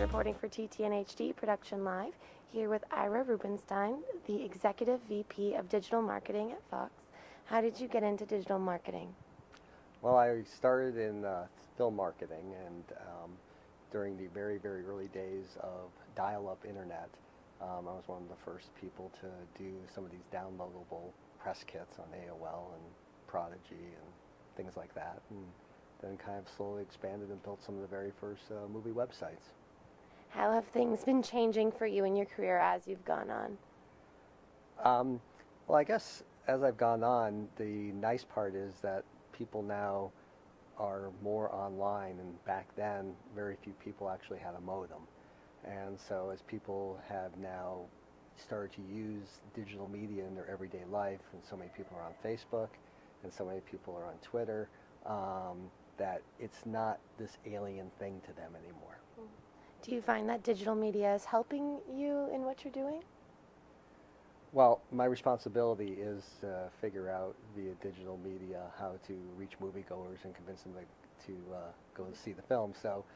reporting for TTNHD Production Live, here with Ira Rubenstein, the Executive VP of Digital Marketing at Fox. How did you get into digital marketing? Well, I started in film marketing, and during the very, very early days of dial-up internet, I was one of the first people to do some of these downloadable press kits on AOL and Prodigy and things like that, and then kind of slowly expanded and built some of the very first movie websites. How have things been changing for you in your career as you've gone on? Well, I guess as I've gone on, the nice part is that people now are more online, and back then very few people actually had a modem. And so as people have now started to use digital media in their everyday life, and so many people are on Facebook and so many people are on Twitter, that it's not this alien thing to them anymore. Do you find that digital media is helping you in what you're doing? Well, my responsibility is to figure out via digital media how to reach moviegoers and convince them to go see the film. So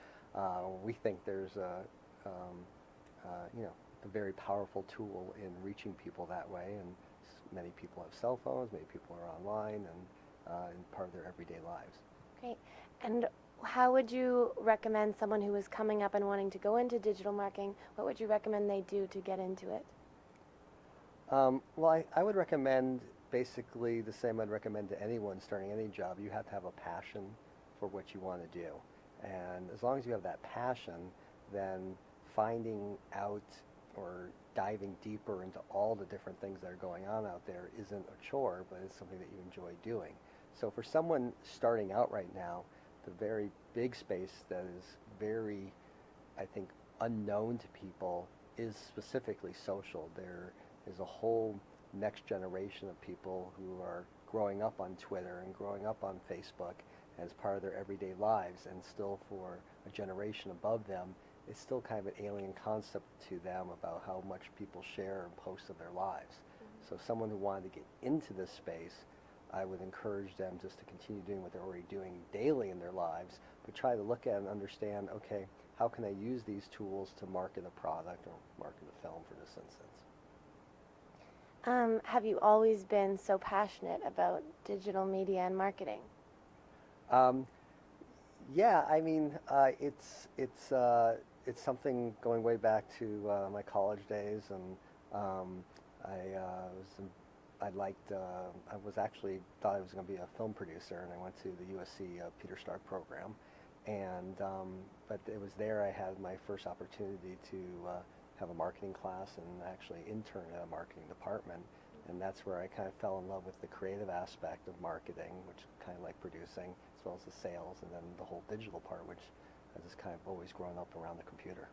we think there's a very powerful tool in reaching people that way. And many people have cell phones, many people are online and part of their everyday lives. Great. And how would you recommend someone who is coming up and wanting to go into digital marketing, what would you recommend they do to get into it? Well, I would recommend basically the same I'd recommend to anyone starting any job. You have to have a passion for what you want to do. And as long as you have that passion, then finding out or diving deeper into all the different things that are going on out there isn't a chore, but it's something that you enjoy doing. So for someone starting out right now, the very big space that is very, I think, unknown to people is specifically social. There is a whole next generation of people who are growing up on Twitter and growing up on Facebook as part of their everyday lives, and still for a generation above them, it's still kind of an alien concept to them about how much people share and post of their lives. So someone who wanted to get into this space, I would encourage them just to continue doing what they're already doing daily in their lives, but try to look at and understand, okay, how can I use these tools to market a product or market a film for this instance? Have you always been so passionate about digital media and marketing? Yeah, I mean, it's something going way back to my college days, and I was actually thought I was going to be a film producer, and I went to the USC Peter Stark program, and but it was there I had my first opportunity to have a marketing class and actually intern at a marketing department, and that's where I kind of fell in love with the creative aspect of marketing, which is kind of like producing, as well as the sales, and then the whole digital part, which has just kind of always grown up around the computer.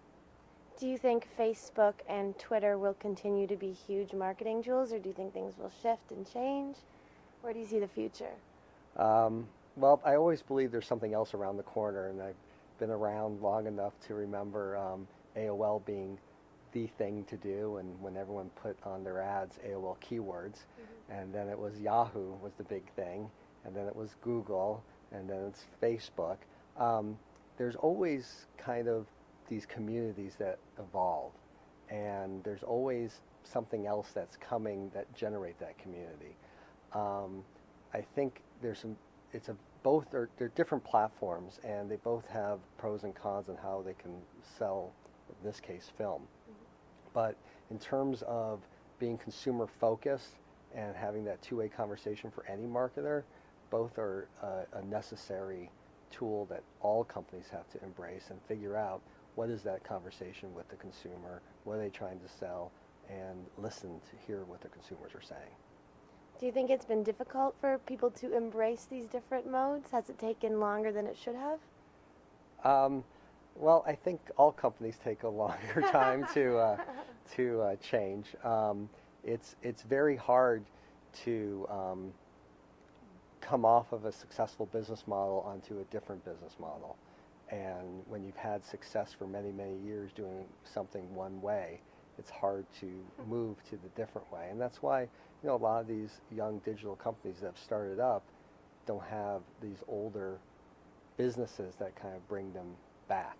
Do you think Facebook and Twitter will continue to be huge marketing tools, or do you think things will shift and change? Where do you see the future? Well, I always believe there's something else around the corner, and I've been around long enough to remember AOL being the thing to do, and when everyone put on their ads AOL keywords, and then it was Yahoo was the big thing, and then it was Google, and then it's Facebook. There's always kind of these communities that evolve, and there's always something else that's coming that generate that community. I think they're different platforms, and they both have pros and cons on how they can sell, in this case, film. But in terms of being consumer focused and having that two-way conversation for any marketer, both are a necessary tool that all companies have to embrace and figure out what is that conversation with the consumer, what are they trying to sell, and listen to hear what the consumers are saying. Do you think it's been difficult for people to embrace these different modes? Has it taken longer than it should have? Well, I think all companies take a longer time to change. It's very hard to come off of a successful business model onto a different business model. And when you've had success for many, many years doing something one way, it's hard to move to the different way. And that's why, a lot of these young digital companies that have started up don't have these older businesses that kind of bring them back.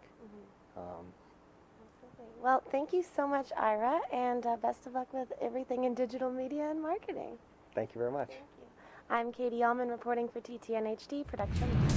Well, thank you so much, Ira, and best of luck with everything in digital media and marketing. Thank you very much. Thank you. I'm Katie Uhlmann reporting for TTNHD Production.